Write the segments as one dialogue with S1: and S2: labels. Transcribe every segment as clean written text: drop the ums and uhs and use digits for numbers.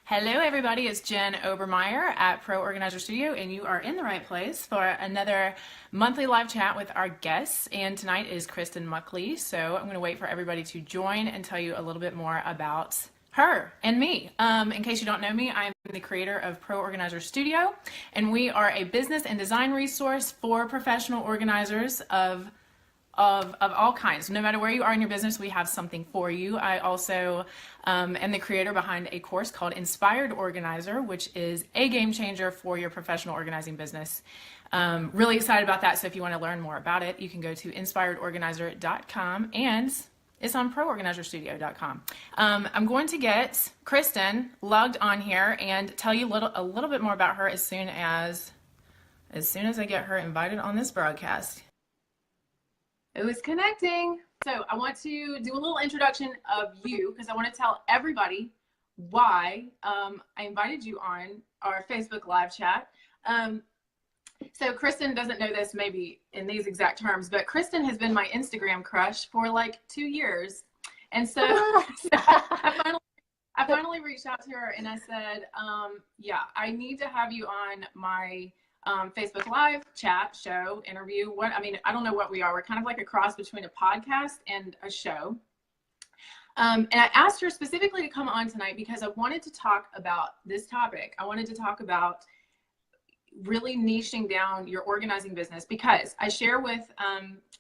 S1: Hello, everybody. It's Jen Obermeier at Pro Organizer Studio, and you are in the right place for another monthly live chat with our guests. And tonight is Kristin Muckley. So I'm going to wait for everybody to join and tell you a little bit more about her and me. In case you don't know me, I'm the creator of Pro Organizer Studio, and we are a business and design resource for professional organizers of all kinds. No matter where you are in your business, we have something for you. I also am the creator behind a course called Inspired Organizer, which is a game changer for your professional organizing business. Really excited about that. So if you want to learn more about it, you can go to inspiredorganizer.com, and it's on proorganizerstudio.com. I'm going to get Kristin logged on here and tell you a little bit more about her as soon as I get her invited on this broadcast. It was connecting. So I want to do a little introduction of you because I want to tell everybody why I invited you on our Facebook live chat. So Kristin doesn't know this maybe in these exact terms, but Kristin has been my Instagram crush for like 2 years. And so, I finally reached out to her and I said, yeah, I need to have you on my Facebook live chat show interview. I don't know what we are. We're kind of like a cross between a podcast and a show. And I asked her specifically to come on tonight because I wanted to talk about this topic. I wanted to talk about really niching down your organizing business, because I share with,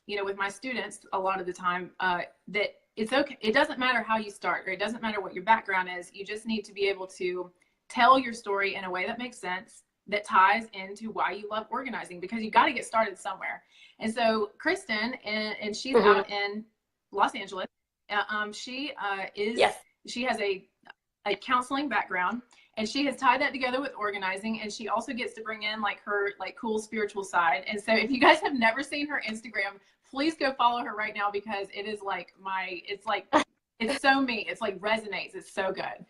S1: with my students a lot of the time that it's okay. It doesn't matter how you start, or it doesn't matter what your background is. You just need to be able to tell your story in a way that makes sense, that ties into why you love organizing, because you got to get started somewhere. And so Kristin, and she's out in Los Angeles. She has a counseling background, and she has tied that together with organizing, and she also gets to bring in like her cool spiritual side. And so if you guys have never seen her Instagram, please go follow her right now, because it is like it's so me. It's like resonates. It's so good.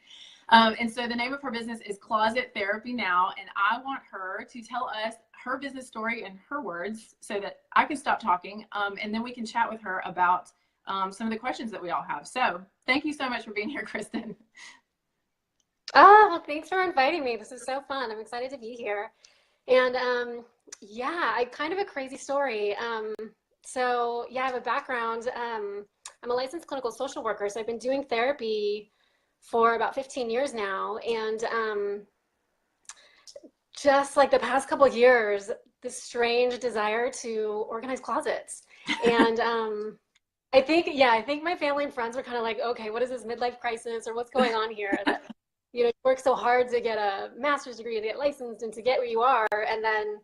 S1: And so the name of her business is Closet Therapy Now, and I want her to tell us her business story in her words so that I can stop talking, and then we can chat with her about some of the questions that we all have. So thank you so much for being here, Kristin.
S2: Oh, well, thanks for inviting me. This is so fun. I'm excited to be here. And I kind of a crazy story. I have a background. I'm a licensed clinical social worker, so I've been doing therapy for about 15 years now, and just like the past couple of years, this strange desire to organize closets. And I think my family and friends were kind of like, okay, what is this midlife crisis, or what's going on here? That, you work so hard to get a master's degree and get licensed and to get where you are, and then,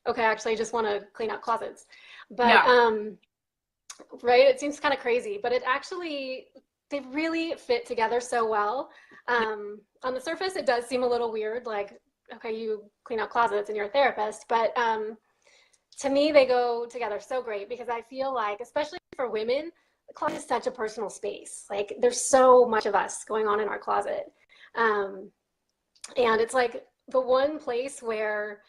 S2: okay, actually I just want to clean out closets. But right, it seems kind of crazy, but it actually, they really fit together so well. On the surface, it does seem a little weird, like, okay, you clean out closets and you're a therapist, but to me, they go together so great, because I feel like, especially for women, the closet is such a personal space. Like, there's so much of us going on in our closet. And it's like the one place where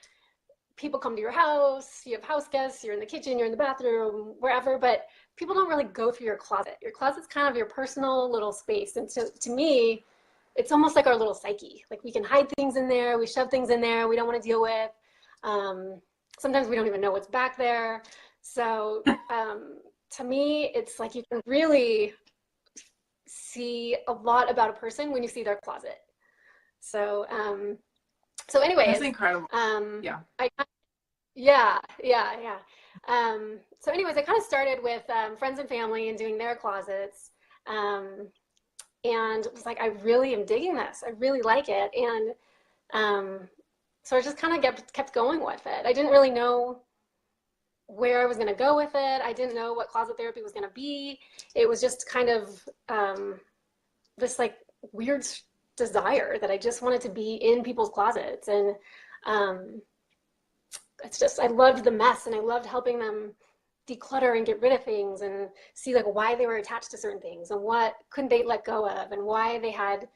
S2: people come to your house, you have house guests, you're in the kitchen, you're in the bathroom, wherever, but people don't really go through your closet. Your closet's kind of your personal little space. And so to me, it's almost like our little psyche. Like, we can hide things in there, we shove things in there we don't want to deal with. Sometimes we don't even know what's back there. So to me, it's like you can really see a lot about a person when you see their closet. So anyways,
S1: that's incredible.
S2: So anyways, I kind of started with friends and family and doing their closets, and was like, I really am digging this. I really like it. And so I just kind of kept going with it. I didn't really know where I was going to go with it. I didn't know what closet therapy was going to be. It was just kind of this like weird desire that I just wanted to be in people's closets. And it's just, I loved the mess, and I loved helping them declutter and get rid of things, and see like why they were attached to certain things, and what couldn't they let go of, and why they had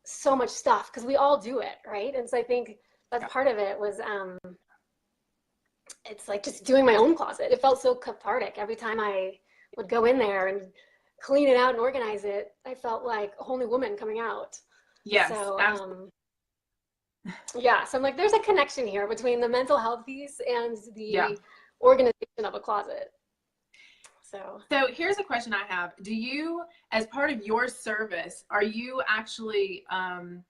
S2: so much stuff, because we all do it, right? And so I think that's part of it was it's like just doing my own closet. It felt so cathartic every time I would go in there and clean it out and organize it. I felt like a whole new woman coming out.
S1: Yes,
S2: So,
S1: absolutely.
S2: yeah, so I'm like, there's a connection here between the mental health piece and
S1: Yeah.
S2: the organization of a closet. So,
S1: So here's a question I have. Do you, as part of your service, are you actually, um,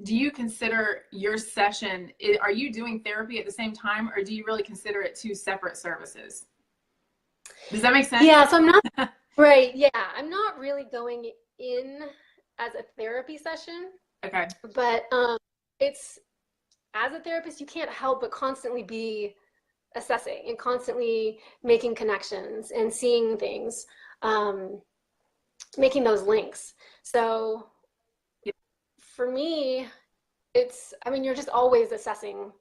S1: do you consider your session, are you doing therapy at the same time, or do you really consider it two separate services? Does that make sense?
S2: yeah, so I'm not, right, yeah, I'm not really going in as a therapy session,
S1: Okay.
S2: but it's, as a therapist, you can't help but constantly be assessing and constantly making connections and seeing things, um, making those links. So for me, it's, I mean, you're just always assessing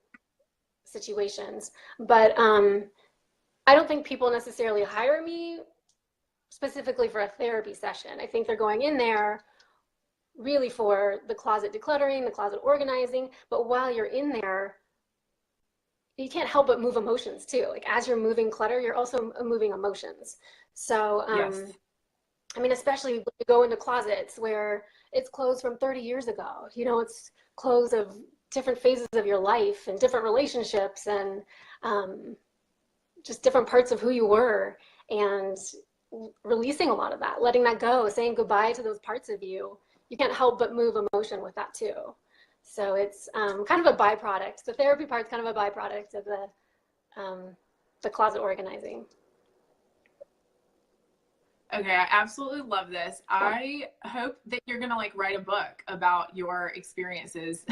S2: situations, but I don't think people necessarily hire me specifically for a therapy session. I think they're going in there really for the closet decluttering, the closet organizing, but while you're in there, you can't help but move emotions too. Like as you're moving clutter, you're also moving emotions. So,
S1: Yes.
S2: I mean, especially when you go into closets where it's clothes from 30 years ago, you know, it's clothes of different phases of your life and different relationships and um, just different parts of who you were, and releasing a lot of that, letting that go, saying goodbye to those parts of you. You can't help but move emotion with that too. So it's kind of a byproduct. The therapy part's kind of a byproduct of the closet organizing.
S1: Okay, I absolutely love this. I hope that you're gonna like write a book about your experiences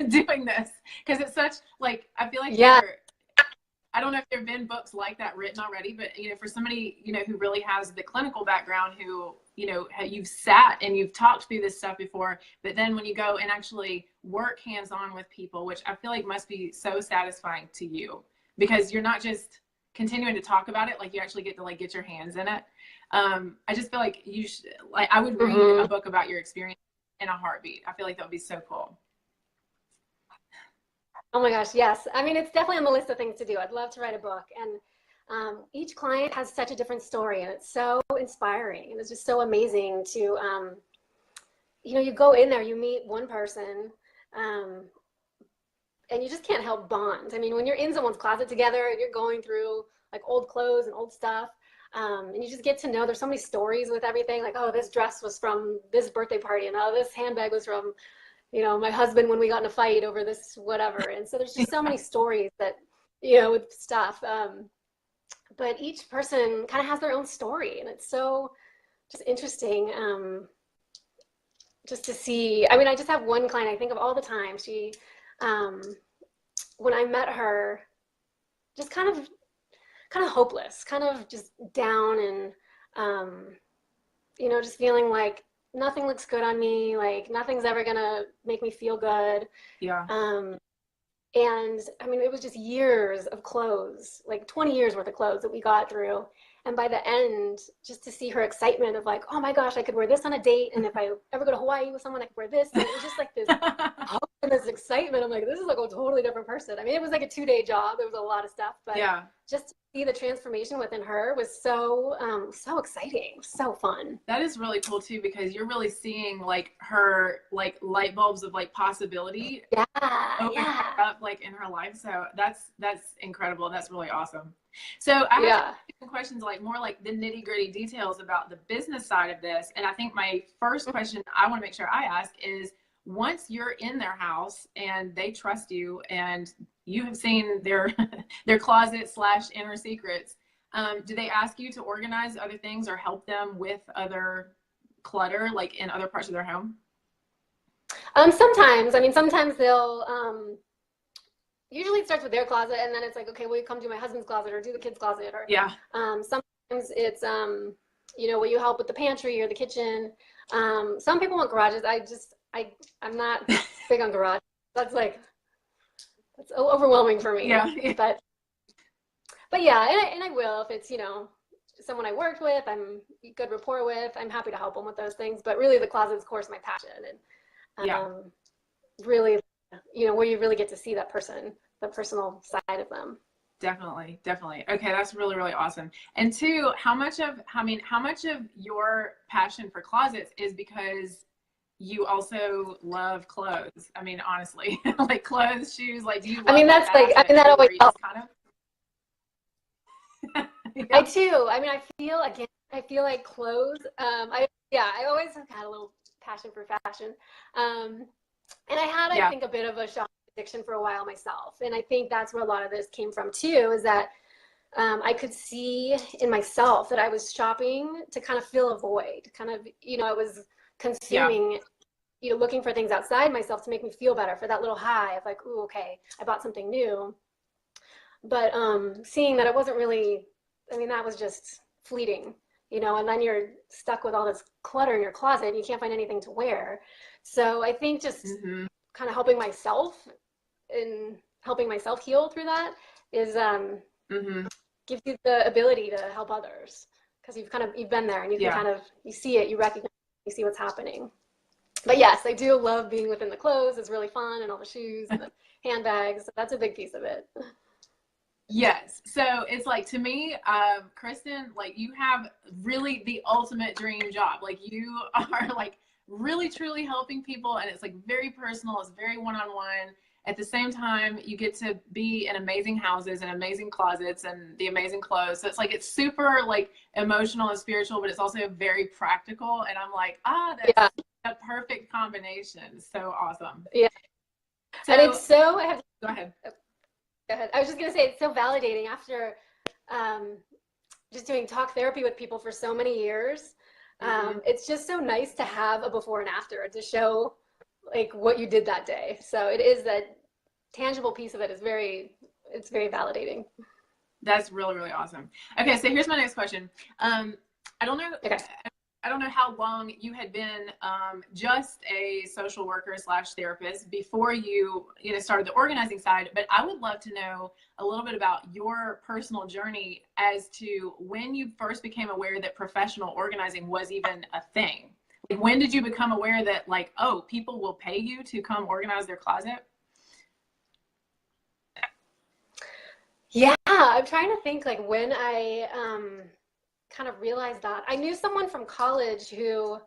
S1: doing this, because it's such like I feel like
S2: Yeah.
S1: I don't know if there have been books like that written already, but for somebody who really has the clinical background, who you've sat and you've talked through this stuff before, but then when you go and actually work hands-on with people, which I feel like must be so satisfying to you, because you're not just continuing to talk about it, like you actually get to like get your hands in it. I just feel like you should, like, I would read a book about your experience in a heartbeat. I feel like that would be so cool.
S2: Oh my gosh, yes. I mean, it's definitely on the list of things to do. I'd love to write a book. And each client has such a different story, and it's so inspiring. And it's just so amazing to, you go in there, you meet one person, um, and you just can't help bond. I mean, when you're in someone's closet together and you're going through like old clothes and old stuff, and you just get to know, there's so many stories with everything. Like, oh, this dress was from this birthday party, and oh, this handbag was from my husband when we got in a fight over this whatever. And so there's just so many stories that, with stuff. But each person kind of has their own story, and it's so just interesting, just to see. I mean, I just have one client I think of all the time. She, um, when I met her, just kind of hopeless, kind of just down, and just feeling like nothing looks good on me, like nothing's ever gonna make me feel good.
S1: Yeah.
S2: And I mean, it was just years of clothes, like 20 years worth of clothes that we got through. And by the end, just to see her excitement of like, oh my gosh, I could wear this on a date. And if I ever go to Hawaii with someone, I could wear this. And it was just like this hope and this excitement. I'm like, this is like a totally different person. I mean, it was like a 2-day job. There was a lot of stuff, but
S1: Yeah.
S2: just to see the transformation within her was so exciting, so fun.
S1: That is really cool too, because you're really seeing like her like light bulbs of like possibility
S2: Yeah,
S1: open
S2: yeah,
S1: up like in her life. So that's incredible. That's really awesome. So I have
S2: yeah.
S1: some questions, like more like the nitty gritty details about the business side of this. And I think my first question I want to make sure I ask is, once you're in their house and they trust you and you have seen their their closet / inner secrets, do they ask you to organize other things or help them with other clutter, like in other parts of their home?
S2: Sometimes, I mean, sometimes they'll, usually it starts with their closet, and then it's like, okay, will you come do my husband's closet or do the kids' closet? Or
S1: Yeah.
S2: sometimes it's, will you help with the pantry or the kitchen? Some people want garages. I'm not big on garage. That's overwhelming for me.
S1: Yeah.
S2: But yeah, and I will if it's, someone I worked with, I'm good rapport with, I'm happy to help them with those things. But really the closet's, of course, my passion. And
S1: Yeah.
S2: really, where you really get to see that person, the personal side of them.
S1: Definitely. Okay, that's really, really awesome. And two, how much of your passion for closets is because you also love clothes. I mean, honestly, like clothes, shoes, like do you
S2: I
S1: love
S2: mean,
S1: like
S2: that's
S1: that
S2: like, I
S1: aspect
S2: mean, that
S1: too,
S2: always
S1: where you just
S2: helps.
S1: kind of,
S2: I
S1: yeah,
S2: too. I mean, I feel like clothes. I always have had a little passion for fashion. Um, and I had, I
S1: yeah,
S2: think, a bit of a shopping addiction for a while myself. And I think that's where a lot of this came from too, is that I could see in myself that I was shopping to kind of fill a void, kind of, I was
S1: yeah,
S2: consuming, looking for things outside myself to make me feel better, for that little high of like, ooh, okay, I bought something new. But seeing that it wasn't really, I mean, that was just fleeting, and then you're stuck with all this clutter in your closet and you can't find anything to wear. So I think just
S1: mm-hmm,
S2: kind of helping myself heal through that is
S1: mm-hmm,
S2: gives you the ability to help others, because you've been there and you can
S1: yeah.
S2: kind of, you see it, you recognize, you see what's happening. But yes, I do love being within the clothes. It's really fun, and all the shoes and the handbags. That's a big piece of it.
S1: Yes. So it's like, to me, Kristin, like you have really the ultimate dream job. Like you are like really truly helping people, and it's like very personal. It's very one-on-one. At the same time, you get to be in amazing houses and amazing closets and the amazing clothes. So it's like, it's super like emotional and spiritual, but it's also very practical. And I'm like, that's
S2: Yeah,
S1: a perfect combination. So awesome.
S2: yeah. And
S1: So
S2: I have
S1: go ahead.
S2: go ahead. I was just gonna say, it's so validating after um, just doing talk therapy with people for so many years.
S1: Mm-hmm.
S2: It's just so nice to have a before and after to show like what you did that day. So it is that tangible piece of it is it's very validating.
S1: That's really, really awesome. Okay, so here's my next question. I don't know,
S2: Okay.
S1: I don't know how long you had been just a social worker slash therapist before you know started the organizing side, but I would love to know a little bit about your personal journey as to when you first became aware that professional organizing was even a thing. Like, when did you become aware that like, oh, people will pay you to come organize their closet?
S2: Yeah, I'm trying to think like when I kind of realized that. I knew someone from college who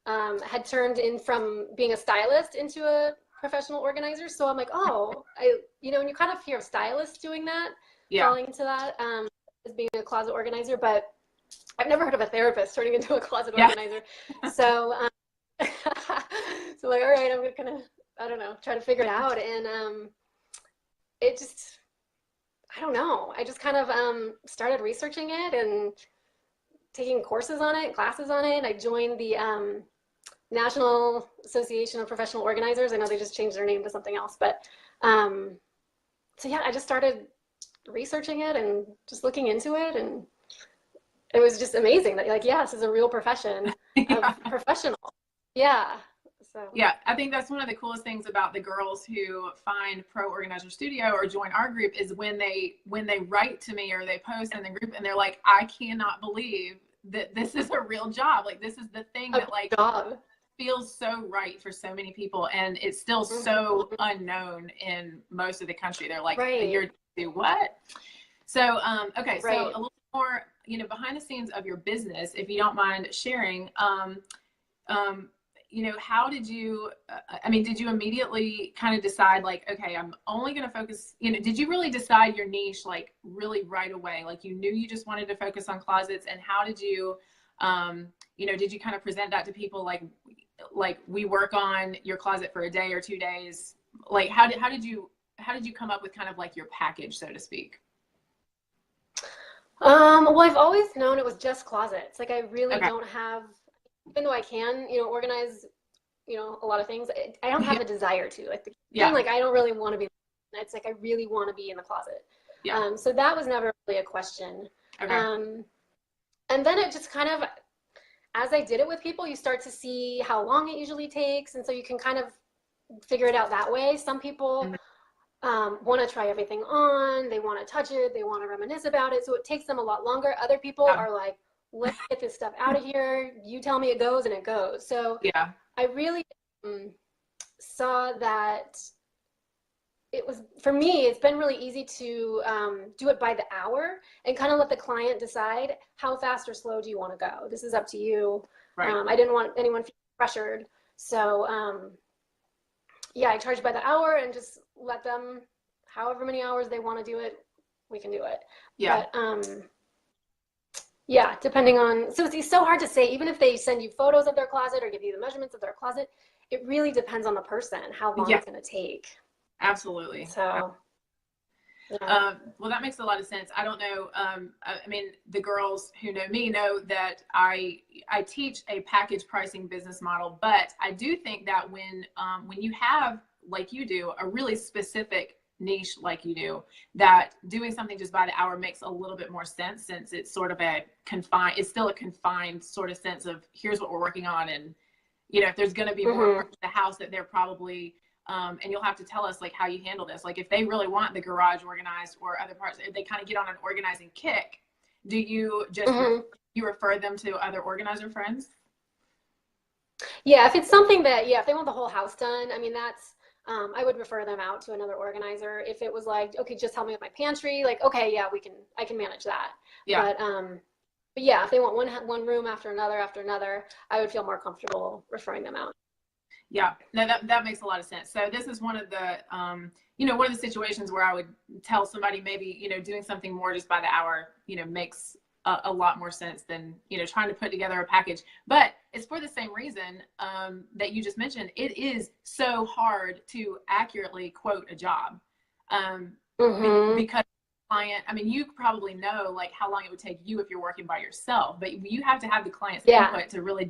S2: had turned in from being a stylist into a professional organizer. So I'm like, oh, and you kind of hear of stylists doing that,
S1: Yeah.
S2: falling into that as being a closet organizer, but I've never heard of a therapist turning into a closet
S1: Yeah.
S2: organizer. So, so like, all right, I'm gonna, I don't know, try to figure it out. And it just, I don't know. I just kind of started researching it and taking courses on it, classes on it. I joined the National Association of Professional Organizers. I know they just changed their name to something else, but um, so yeah, I just started researching it and just looking into it, and it was just amazing that like, yeah, this is a real profession of
S1: Yeah.
S2: professional. Yeah. So
S1: Yeah, I think that's one of the coolest things about the girls who find Pro Organizer Studio or join our group is when they write to me or they post in the group and they're like, I cannot believe that this is a real job. Like, this is the thing
S2: a
S1: that like
S2: job.
S1: feels so right for so many people, and it's still so
S2: Mhm.
S1: unknown in most of the country. They're like,
S2: Right.
S1: you're do what? So okay, so
S2: Right.
S1: a little more, behind the scenes of your business, if you don't mind sharing. Um, how did you, I mean, did you immediately kind of decide like, okay, I'm only going to focus, did you really decide your niche like really right away? Like you knew you just wanted to focus on closets, and how did you, did you kind of present that to people like we work on your closet for a day or 2 days? Like how did you come up with kind of like your package, so to speak?
S2: Well, I've always known it was just closets. Like I really
S1: Okay.
S2: don't have, even though I can, organize, a lot of things, I don't
S1: Yeah.
S2: have a desire to. Like the kitchen,
S1: Yeah.
S2: like I don't really want to be. It's like I really want to be in the closet.
S1: Yeah.
S2: So that was never really a question.
S1: Okay.
S2: Um, and then it just kind of, as I did it with people, you start to see how long it usually takes, and so you can kind of figure it out that way. Some people
S1: Mhm.
S2: want to try everything on, they want to touch it, they want to reminisce about it, so it takes them a lot longer. Other people
S1: Yeah.
S2: are like, let's get this stuff out of here. You tell me it goes, and it goes. So
S1: Yeah.
S2: I really saw that it was, for me, it's been really easy to do it by the hour and kind of let the client decide how fast or slow do you want to go. This is up to you.
S1: Right.
S2: I didn't want anyone feeling pressured So yeah, I charge by the hour and just let them, however many hours they want to do it, we can do it.
S1: Yeah.
S2: But yeah, depending on, so it's so hard to say, even if they send you photos of their closet or give you the measurements of their closet, it really depends on the person, how long
S1: Yeah,
S2: it's going to take.
S1: absolutely.
S2: So, yeah.
S1: Well, that makes a lot of sense. I don't know. I mean, the girls who know me know that I teach a package pricing business model, but I do think that when you have, like you do, a really specific niche like you do, that doing something just by the hour makes a little bit more sense, since it's sort of it's still a confined sort of sense of, here's what we're working on, and if there's going to be more parts of the house that they're probably and you'll have to tell us like how you handle this. Like if they really want the garage organized or other parts, if they kind of get on an organizing kick, do you just you refer them to other organizer friends?
S2: Yeah, if it's something that, yeah, if they want the whole house done, I mean, that's, I would refer them out to another organizer. If it was like, okay, just help me with my pantry, like, okay, yeah, I can manage that.
S1: Yeah.
S2: But yeah, if they want one room after another, I would feel more comfortable referring them out.
S1: Yeah, no, that makes a lot of sense. So this is one of the, one of the situations where I would tell somebody maybe, doing something more just by the hour, makes a lot more sense than, trying to put together a package. But it's for the same reason that you just mentioned. It is so hard to accurately quote a job because client, I mean, you probably know like how long it would take you if you're working by yourself, but you have to have the client's input to really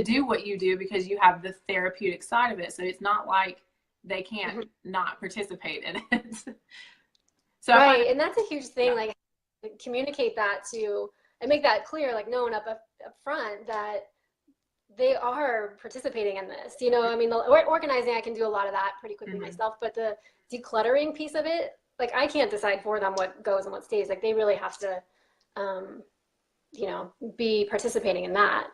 S1: do what you do, because you have the therapeutic side of it. So it's not like they can't not participate in it. So
S2: right. And that's a huge thing, like communicate that to, and make that clear, like known up front that they are participating in this. I mean, the organizing, I can do a lot of that pretty quickly myself, but the decluttering piece of it, like I can't decide for them what goes and what stays. Like they really have to, be participating in that.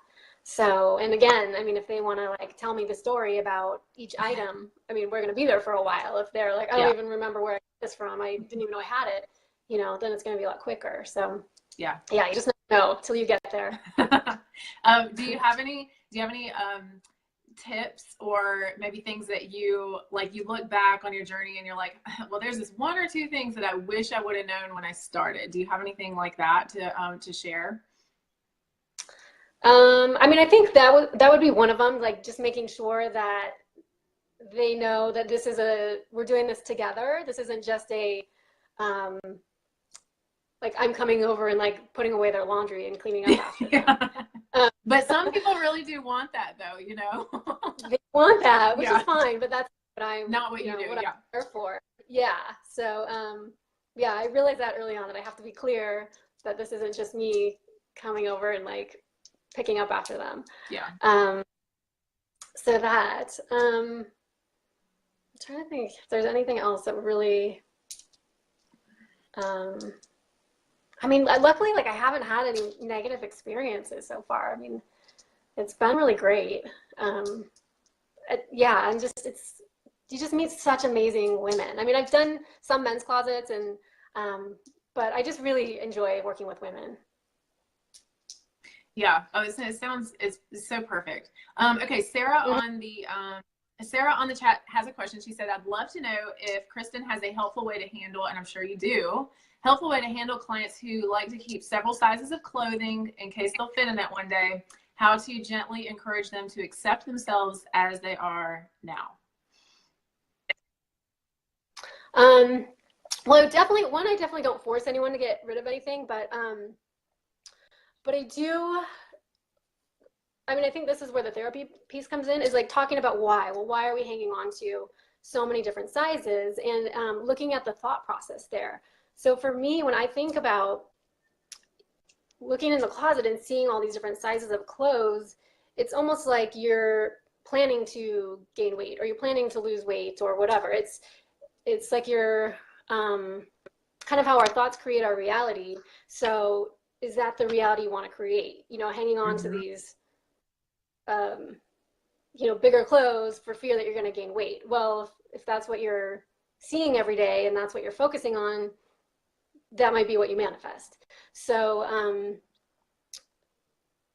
S2: So, and again, I mean, if they want to like tell me the story about each item, I mean, we're going to be there for a while. If they're like, I don't even remember where I got this from, I didn't even know I had it, then it's going to be a lot quicker. So
S1: yeah,
S2: you just never know till you get there.
S1: Do you have any tips or maybe things that you look back on your journey and you're like, well, there's this one or two things that I wish I would have known when I started? Do you have anything like that to share?
S2: I mean, I think that would be one of them, like just making sure that they know that we're doing this together. This isn't just like I'm coming over and like putting away their laundry and cleaning up after them.
S1: But some people really do want that though,
S2: They want that, which is fine, but that's what I'm
S1: not what you do.
S2: What I'm there for. Yeah. So yeah, I realized that early on, that I have to be clear that this isn't just me coming over and like picking up after them.
S1: Yeah.
S2: So that I'm trying to think if there's anything else that really I mean, luckily, like I haven't had any negative experiences so far. I mean, it's been really great. Yeah, and you just meet such amazing women. I mean, I've done some men's closets, but I just really enjoy working with women.
S1: Yeah. Oh, it's so perfect. Okay, Sarah on the chat has a question. She said, I'd love to know if Kristin has a helpful way to handle, and I'm sure you do, helpful way to handle clients who like to keep several sizes of clothing in case they'll fit in it one day, how to gently encourage them to accept themselves as they are now.
S2: Well, I definitely don't force anyone to get rid of anything, but I do, I mean, I think this is where the therapy piece comes in, is like talking about why. Well, why are we hanging on to so many different sizes, and looking at the thought process there. So for me, when I think about looking in the closet and seeing all these different sizes of clothes, it's almost like you're planning to gain weight, or you're planning to lose weight, or whatever. It's like you're kind of how our thoughts create our reality. So is that the reality you want to create? Hanging on to these bigger clothes for fear that you're going to gain weight. Well, if that's what you're seeing every day and that's what you're focusing on, that might be what you manifest. So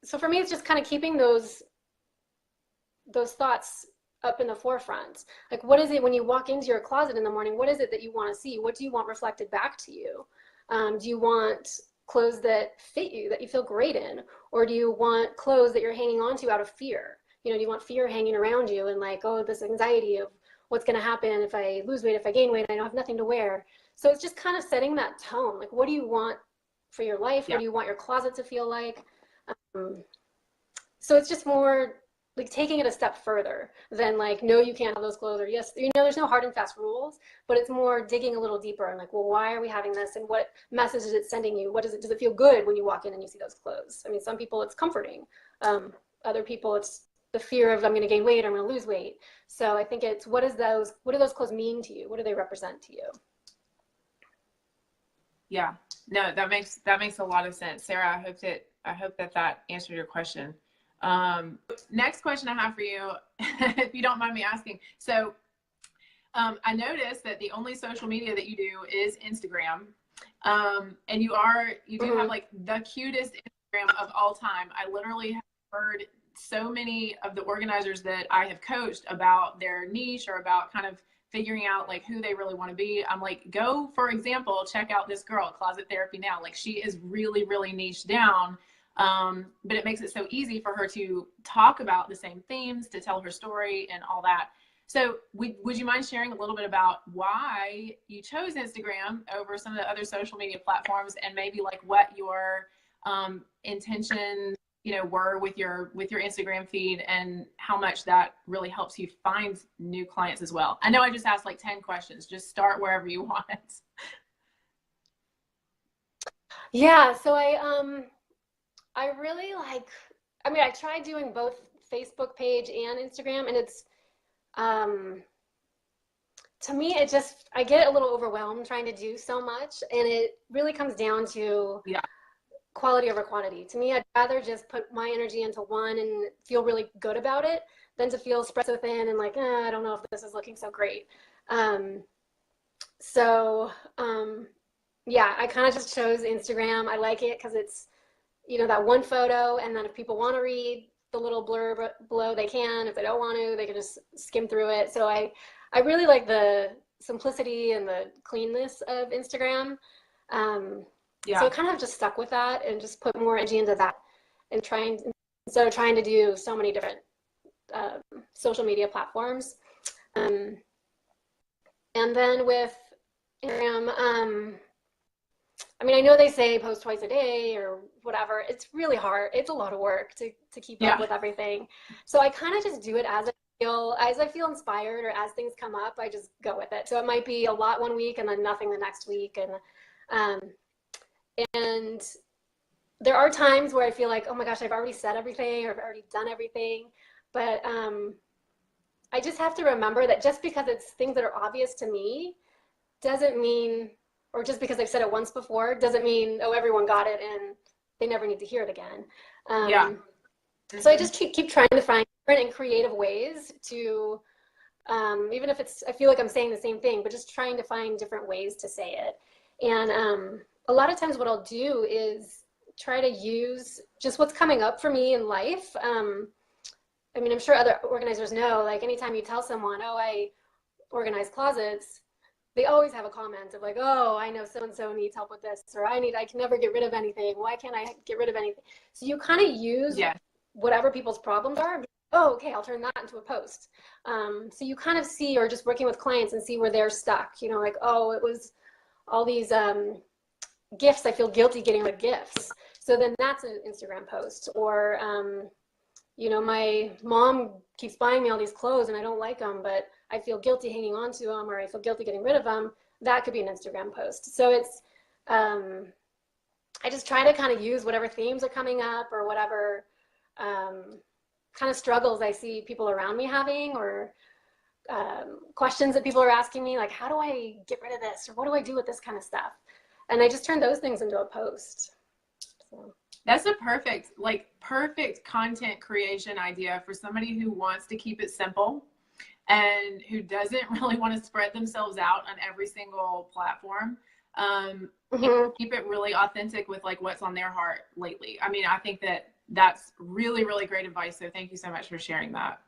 S2: so for me, it's just kind of keeping those those thoughts up in the forefront. Like, what is it when you walk into your closet in the morning? What is it that you want to see? What do you want reflected back to you? Do you want clothes that fit you, that you feel great in? Or do you want clothes that you're hanging on to out of fear? You know, do you want fear hanging around you and like, oh, this anxiety of what's going to happen if I lose weight, if I gain weight, I don't have nothing to wear. So it's just kind of setting that tone. Like, what do you want for your life?
S1: Yeah.
S2: What do you want your closet to feel like? So it's just more like taking it a step further than like, no, you can't have those clothes, or yes, you know, there's no hard and fast rules, but it's more digging a little deeper and like, well, why are we having this, and what message is it sending you? What does it feel good when you walk in and you see those clothes? I mean, some people it's comforting. Other people it's the fear of I'm going to gain weight, I'm going to lose weight. So I think it's what do those clothes mean to you? What do they represent to you?
S1: Yeah, no, that makes a lot of sense, Sarah. I hope that answered your question. Next question I have for you, if you don't mind me asking. So, I noticed that the only social media that you do is Instagram. And you do have like the cutest Instagram of all time. I literally have heard so many of the organizers that I have coached about their niche, or about kind of figuring out like who they really want to be. I'm like, go, for example, check out this girl, Closet Therapy Now. Like, she is really, really niche down. But it makes it so easy for her to talk about the same themes, to tell her story and all that. So would you mind sharing a little bit about why you chose Instagram over some of the other social media platforms, and maybe like what your intentions, you know, were with your Instagram feed, and how much that really helps you find new clients as well? I know I just asked like 10 questions. Just start wherever you want.
S2: Yeah, so I really like, I mean, I tried doing both Facebook page and Instagram, and it's, to me, I get a little overwhelmed trying to do so much, and it really comes down to
S1: Yeah.
S2: quality over quantity. To me, I'd rather just put my energy into one and feel really good about it than to feel spread so thin and like, I don't know if this is looking so great. So, yeah, I kind of just chose Instagram. I like it because it's, you know, that one photo, and then if people want to read the little blurb below, they can. If they don't want to, they can just skim through it. So I really like the simplicity and the cleanness of Instagram. So I kind of just stuck with that and just put more energy into that, and instead of trying to do so many different social media platforms. And then with Instagram, I mean, I know they say post twice a day or whatever. It's really hard. It's a lot of work to keep up with everything. So I kind of just do it as I feel inspired, or as things come up, I just go with it. So it might be a lot one week and then nothing the next week. And there are times where I feel like, oh my gosh, I've already said everything, or I've already done everything. But I just have to remember that just because it's things that are obvious to me doesn't mean, or just because I've said it once before, doesn't mean, oh, everyone got it and they never need to hear it again. So I just keep trying to find different and creative ways to, even if I feel like I'm saying the same thing, but just trying to find different ways to say it. And a lot of times what I'll do is try to use just what's coming up for me in life. I mean, I'm sure other organizers know, like anytime you tell someone, oh, I organize closets, they always have a comment of like, oh, I know so-and-so needs help with this, or I can never get rid of anything. Why can't I get rid of anything? So you kind of use whatever people's problems are. Oh, okay, I'll turn that into a post. So you kind of see, or just working with clients and see where they're stuck, you know, like, oh, it was all these gifts. I feel guilty getting rid of gifts. So then that's an Instagram post. Or, you know, my mom keeps buying me all these clothes and I don't like them, but I feel guilty hanging on to them, or I feel guilty getting rid of them. That could be an Instagram post. So it's, I just try to kind of use whatever themes are coming up, or whatever kind of struggles I see people around me having, or questions that people are asking me, like, how do I get rid of this? Or what do I do with this kind of stuff? And I just turn those things into a post. So.
S1: That's a perfect content creation idea for somebody who wants to keep it simple and who doesn't really want to spread themselves out on every single platform. Keep it really authentic with like what's on their heart lately. I mean, I think that's really, really great advice. So thank you so much for sharing that.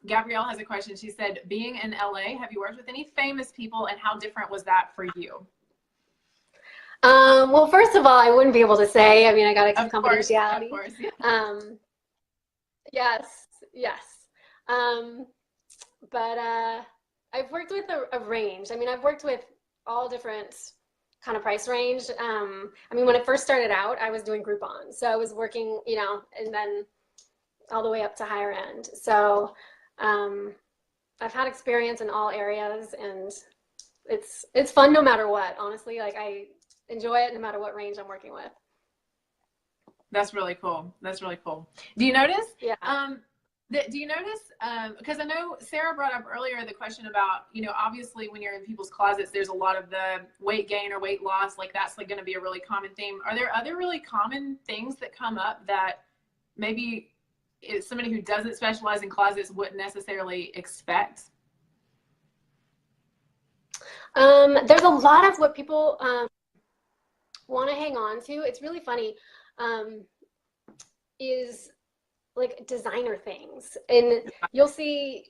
S1: Gabrielle has a question. She said, being in LA, have you worked with any famous people, and how different was that for you?
S2: Well, first of all, I wouldn't be able to say. I mean, I got to keep
S1: Of
S2: confidentiality.
S1: course, yeah.
S2: Yes, yes. Um, but I've worked with a range. I mean, I've worked with all different kind of price range. I mean, when I first started out, I was doing Groupon. So I was working, you know, and then all the way up to higher end. So I've had experience in all areas, and it's fun no matter what, honestly. Like, I enjoy it no matter what range I'm working with.
S1: That's really cool. That's really cool. Do you notice?
S2: Yeah.
S1: Do you notice? Because I know Sarah brought up earlier the question about, you know, obviously when you're in people's closets, there's a lot of the weight gain or weight loss. Like that's like going to be a really common theme. Are there other really common things that come up that maybe somebody who doesn't specialize in closets wouldn't necessarily expect?
S2: There's a lot of what people want to hang on to. It's really funny. Is like designer things, and you'll see,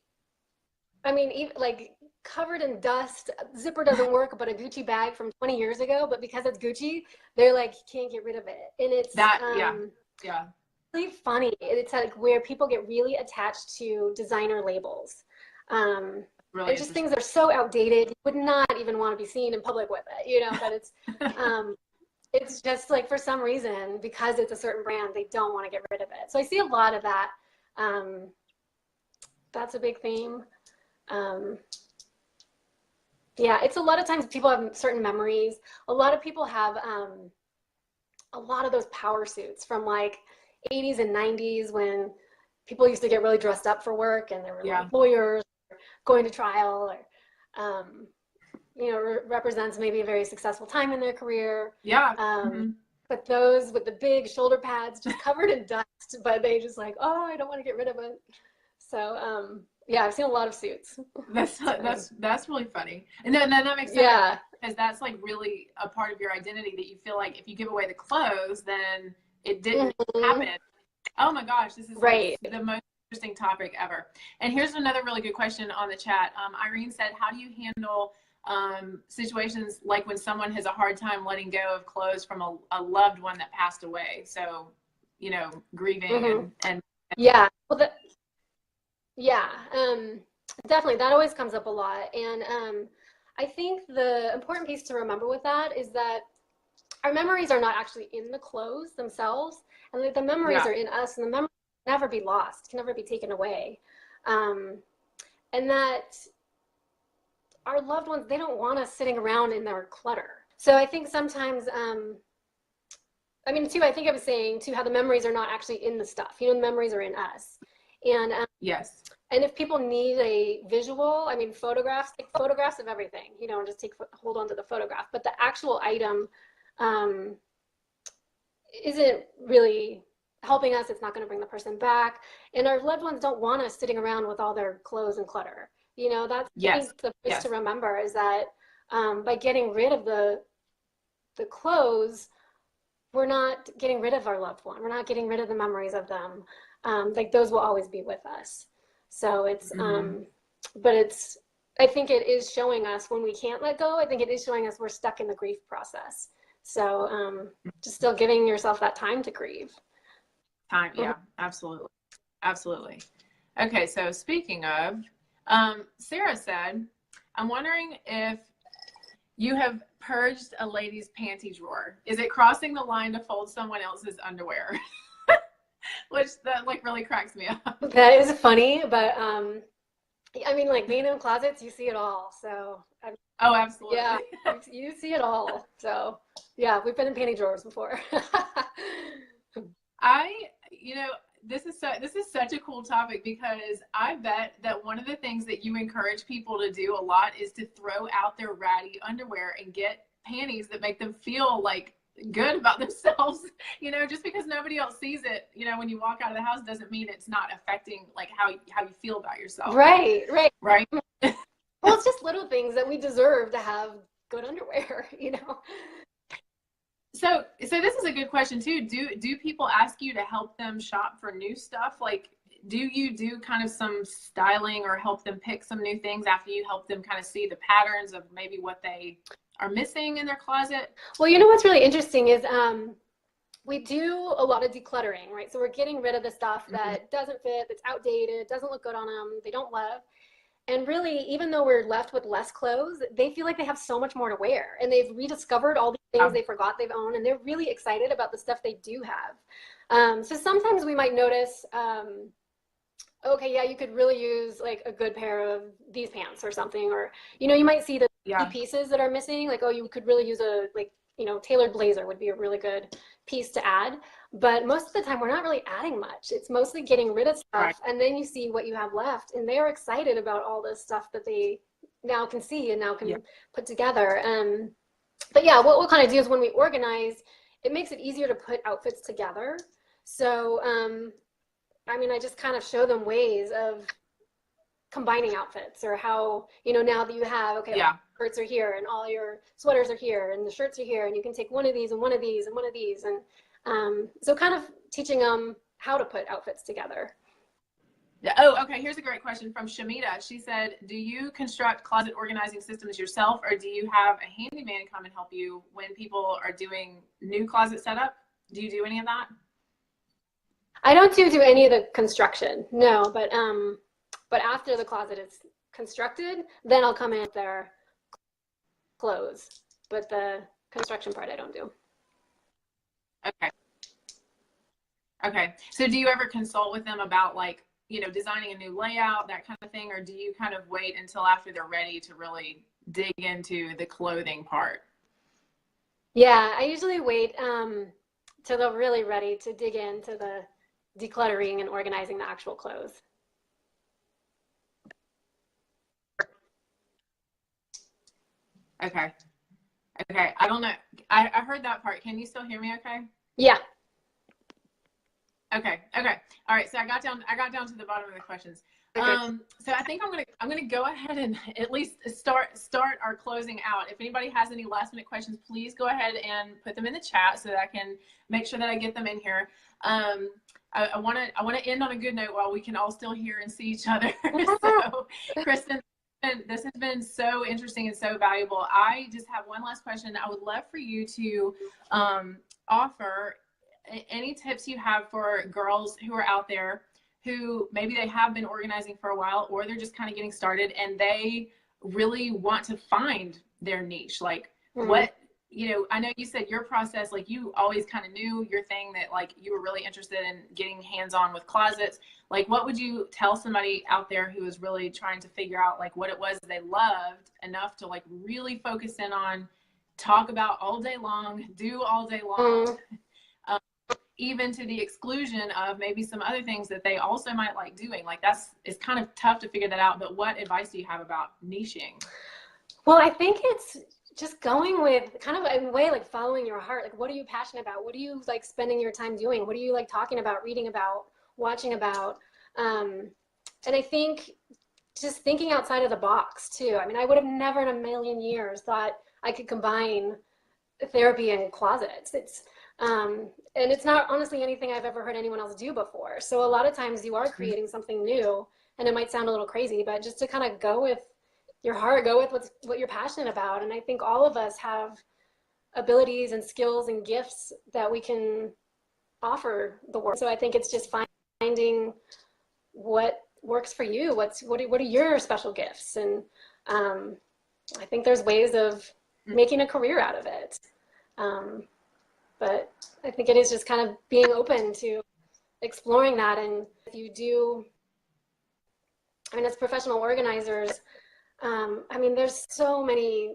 S2: I mean, even like covered in dust, zipper doesn't work, but a Gucci bag from 20 years ago, but because it's Gucci, they're like, can't get rid of it. And it's
S1: yeah.
S2: really funny. It's like where people get really attached to designer labels.
S1: Really
S2: and just things that are so outdated, you would not even want to be seen in public with it, you know, but it's just like for some reason, because it's a certain brand, they don't want to get rid of it. So I see a lot of that. That's a big theme. Yeah, it's a lot of times people have certain memories. A lot of people have a lot of those power suits from like 80s and 90s when people used to get really dressed up for work, and there were like lawyers going to trial, or you know, represents maybe a very successful time in their career. But those with the big shoulder pads just covered in dust, but they just like, oh, I don't want to get rid of it. So yeah, I've seen a lot of suits.
S1: That's really funny. And then that makes sense. Yeah, because that's like really a part of your identity, that you feel like if you give away the clothes, then it didn't happen. Oh my gosh, this is like the most interesting topic ever. And here's another really good question on the chat. Irene said, how do you handle situations like when someone has a hard time letting go of clothes from a loved one that passed away? So, you know, grieving and
S2: yeah. Well, definitely that always comes up a lot. And I think the important piece to remember with that is that our memories are not actually in the clothes themselves, and the memories are in us, and the memories can never be lost, can never be taken away. And that our loved ones, they don't want us sitting around in their clutter. So I think sometimes, I mean, too, I think I was saying too, how the memories are not actually in the stuff, you know, the memories are in us. And
S1: yes.
S2: And if people need a visual, I mean, photographs, take photographs of everything, you know, and just hold on to the photograph. But the actual item isn't really helping us. It's not going to bring the person back. And our loved ones don't want us sitting around with all their clothes and clutter. You know, that's I think the piece to remember is that by getting rid of the clothes, we're not getting rid of our loved one. We're not getting rid of the memories of them. Like those will always be with us. So it's, but it's, I think it is showing us when we can't let go. I think it is showing us we're stuck in the grief process. So just still giving yourself that time to grieve.
S1: Time, yeah, absolutely. Absolutely. Okay, so speaking of, Sarah said, I'm wondering if you have purged a lady's panty drawer. Is it crossing the line to fold someone else's underwear? Which that like really cracks me up.
S2: That is funny, but I mean, like being in closets, you see it all. So
S1: oh, absolutely.
S2: Yeah, you see it all. So yeah, we've been in panty drawers before.
S1: You know, this is such a cool topic, because I bet that one of the things that you encourage people to do a lot is to throw out their ratty underwear and get panties that make them feel like good about themselves. You know, just because nobody else sees it, you know, when you walk out of the house doesn't mean it's not affecting like how you feel about yourself.
S2: Right.
S1: Well,
S2: it's just little things that we deserve to have good underwear, you know.
S1: So this is a good question too. Do people ask you to help them shop for new stuff? Like, do you do kind of some styling or help them pick some new things after you help them kind of see the patterns of maybe what they are missing in their closet?
S2: Well, you know what's really interesting is we do a lot of decluttering, right? So we're getting rid of the stuff that doesn't fit, that's outdated, doesn't look good on them, they don't love. And really, even though we're left with less clothes, they feel like they have so much more to wear, and they've rediscovered all the things they forgot they've owned, and they're really excited about the stuff they do have. So sometimes we might notice, okay, yeah, you could really use like a good pair of these pants or something, or, you know, you might see the key pieces that are missing, like, oh, you could really use a, like, you know, tailored blazer would be a really good piece to add. But most of the time we're not really adding much. It's mostly getting rid of stuff, and then you see what you have left, and they're excited about all this stuff that they now can see and now can put together. But yeah, what we'll kind of do is when we organize, it makes it easier to put outfits together. So I mean, I just kind of show them ways of combining outfits, or how, you know, now that you have, okay, shirts are here and all your sweaters are here and the shirts are here, and you can take one of these and one of these and one of these, and so kind of teaching them how to put outfits together.
S1: Oh, okay. Here's a great question from Shamita. She said, do you construct closet organizing systems yourself, or do you have a handyman come and help you when people are doing new closet setup? Do you do any of that?
S2: I don't do any of the construction, no, but after the closet is constructed, then I'll come in with their clothes. But the construction part I don't do.
S1: Okay. Okay. So do you ever consult with them about, like, you know, designing a new layout, that kind of thing, or do you kind of wait until after they're ready to really dig into the clothing part?
S2: Yeah, I usually wait till they're really ready to dig into the decluttering and organizing the actual clothes.
S1: Okay. Okay. I don't know. I heard that part. Can you still hear me okay?
S2: Yeah.
S1: Okay. Okay. All right. So I got down to the bottom of the questions. Okay. So I think I'm gonna go ahead and at least start our closing out. If anybody has any last minute questions, please go ahead and put them in the chat so that I can make sure that I get them in here. I want to end on a good note while we can all still hear and see each other. So, Kristin, this has been so interesting and so valuable. I just have one last question. I would love for you to offer any tips you have for girls who are out there who maybe they have been organizing for a while, or they're just kind of getting started and they really want to find their niche. Like, what, you know, I know you said your process, like, you always kind of knew your thing, that like you were really interested in getting hands-on with closets. Like, what would you tell somebody out there who is really trying to figure out like what it was they loved enough to like really focus in on, talk about all day long, do all day long, even to the exclusion of maybe some other things that they also might like doing? Like, it's kind of tough to figure that out, but what advice do you have about niching?
S2: Well, I think it's just going with kind of, in a way, like following your heart. Like, what are you passionate about? What are you like spending your time doing? What are you like talking about, reading about, watching about? And I think just thinking outside of the box too. I mean, I would have never in a million years thought I could combine therapy and closets. And it's not honestly anything I've ever heard anyone else do before. So a lot of times you are creating something new, and it might sound a little crazy, but just to kind of go with your heart, go with what you're passionate about. And I think all of us have abilities and skills and gifts that we can offer the world. So I think it's just finding what works for you. What are your special gifts? And I think there's ways of making a career out of it. But I think it is just kind of being open to exploring that. And if you do, I mean, as professional organizers, I mean, there's so many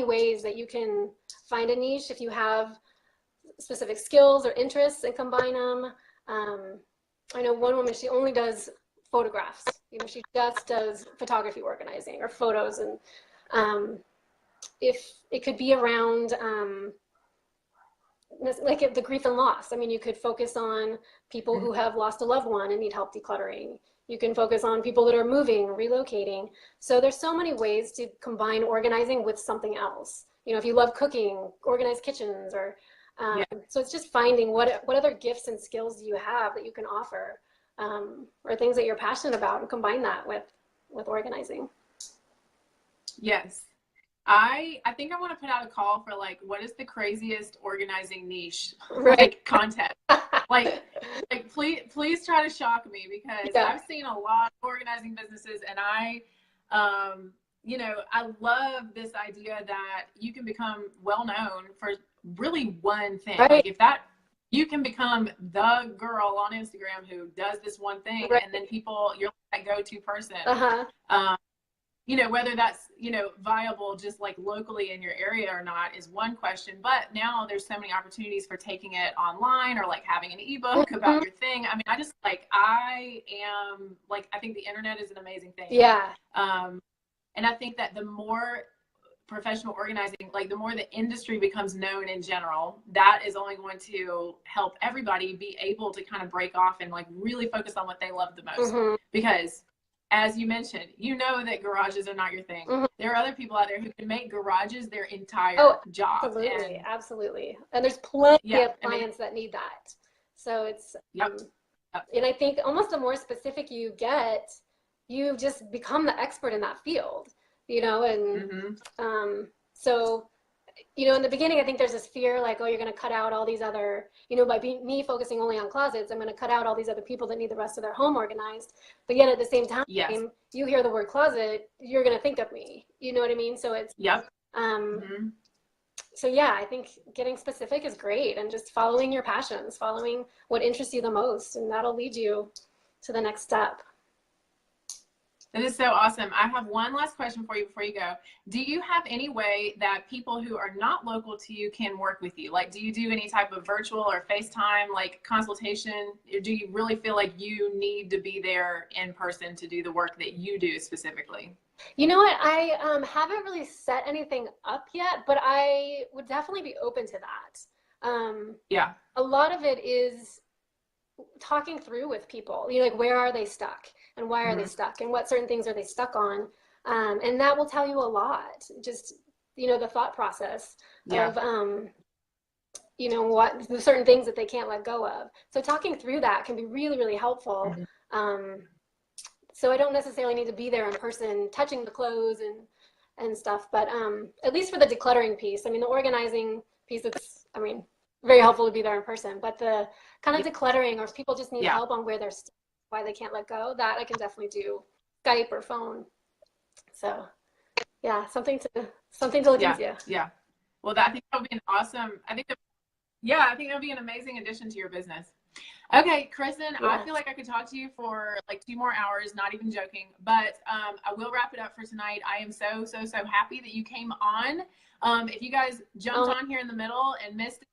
S2: ways that you can find a niche if you have specific skills or interests and combine them. I know one woman, she only does photographs. You know, she just does photography organizing or photos. And if it could be around, like the grief and loss. I mean, you could focus on people who have lost a loved one and need help decluttering. You can focus on people that are moving, relocating. So there's so many ways to combine organizing with something else. You know, if you love cooking, organize kitchens, or so it's just finding what other gifts and skills do you have that you can offer. or things that you're passionate about, and combine that with organizing.
S1: Yes. I think I want to put out a call for like, what is the craziest organizing niche
S2: Right.
S1: like contest? Like please try to shock me, because
S2: Yeah.
S1: I've seen a lot of organizing businesses, and I love this idea that you can become well known for really one thing.
S2: Right.
S1: Like if that you can become the girl on Instagram who does this one thing,
S2: right.
S1: and then you're that go-to person.
S2: Uh-huh.
S1: Whether that's, viable just like locally in your area or not is one question, but now there's so many opportunities for taking it online or like having an ebook about your thing. I mean, I think the internet is an amazing thing.
S2: Yeah.
S1: And I think that the more professional organizing, like the more the industry becomes known in general, that is only going to help everybody be able to kind of break off and like really focus on what they love the most. Because as you mentioned, that garages are not your thing. There are other people out there who can make garages their entire job.
S2: Absolutely. And there's plenty of clients that need that. So it's, and I think almost the more specific you get, you just become the expert in that field, and so, in the beginning, I think there's this fear like, oh, you're going to cut out all these other, by me focusing only on closets, I'm going to cut out all these other people that need the rest of their home organized. But yet at the same time, you hear the word closet, you're going to think of me. You know what I mean? So it's, so yeah, I think getting specific is great, and just following your passions, following what interests you the most, and that'll lead you to the next step.
S1: That is so awesome. I have one last question for you before you go. Do you have any way that people who are not local to you can work with you? Like, do you do any type of virtual or FaceTime like consultation? Or do you really feel like you need to be there in person to do the work that you do specifically?
S2: You know what? I haven't really set anything up yet, but I would definitely be open to that. A lot of it is talking through with people, like where are they stuck and why are they stuck and what certain things are they stuck on, and that will tell you a lot, just the thought process of what the certain things that they can't let go of. So talking through that can be really, really helpful. So I don't necessarily need to be there in person touching the clothes and stuff, but at least for the decluttering piece, I mean, the organizing piece, it's very helpful to be there in person, but the kind of decluttering, or if people just need help on where they're stuck, why they can't let go, that I can definitely do Skype or phone. So yeah, something to look into.
S1: Yeah. Well, I think that would be an awesome, I think that would be an amazing addition to your business. Okay, Kristin, I feel like I could talk to you for like 2 more hours, not even joking, but I will wrap it up for tonight. I am so happy that you came on. If you guys jumped on here in the middle and missed it,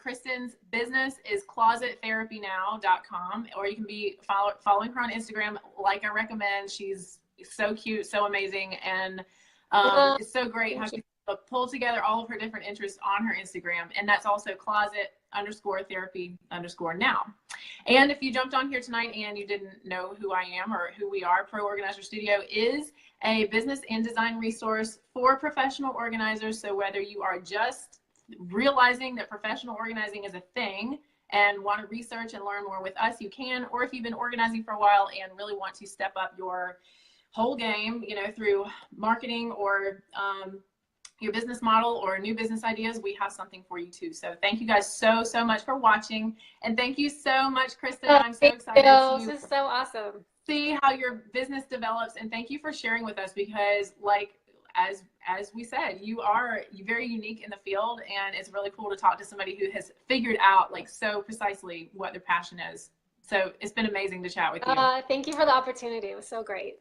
S1: Kristin's business is closettherapynow.com, or you can be following her on Instagram like I recommend. She's so cute, so amazing, and it's so great how she pulled together all of her different interests on her Instagram, and that's also closet_therapy_now. And if you jumped on here tonight and you didn't know who I am or who we are, Pro Organizer Studio is a business and design resource for professional organizers. So whether you are just realizing that professional organizing is a thing and want to research and learn more with us, you can. Or if you've been organizing for a while and really want to step up your whole game, through marketing or your business model or new business ideas, we have something for you too. So thank you guys so much for watching, and thank you so much, Kristin. I'm so excited to
S2: this is so awesome.
S1: See how your business develops, and thank you for sharing with us, because like as we said, you are very unique in the field, and it's really cool to talk to somebody who has figured out like so precisely what their passion is. So it's been amazing to chat with you.
S2: Thank you for the opportunity. It was so great.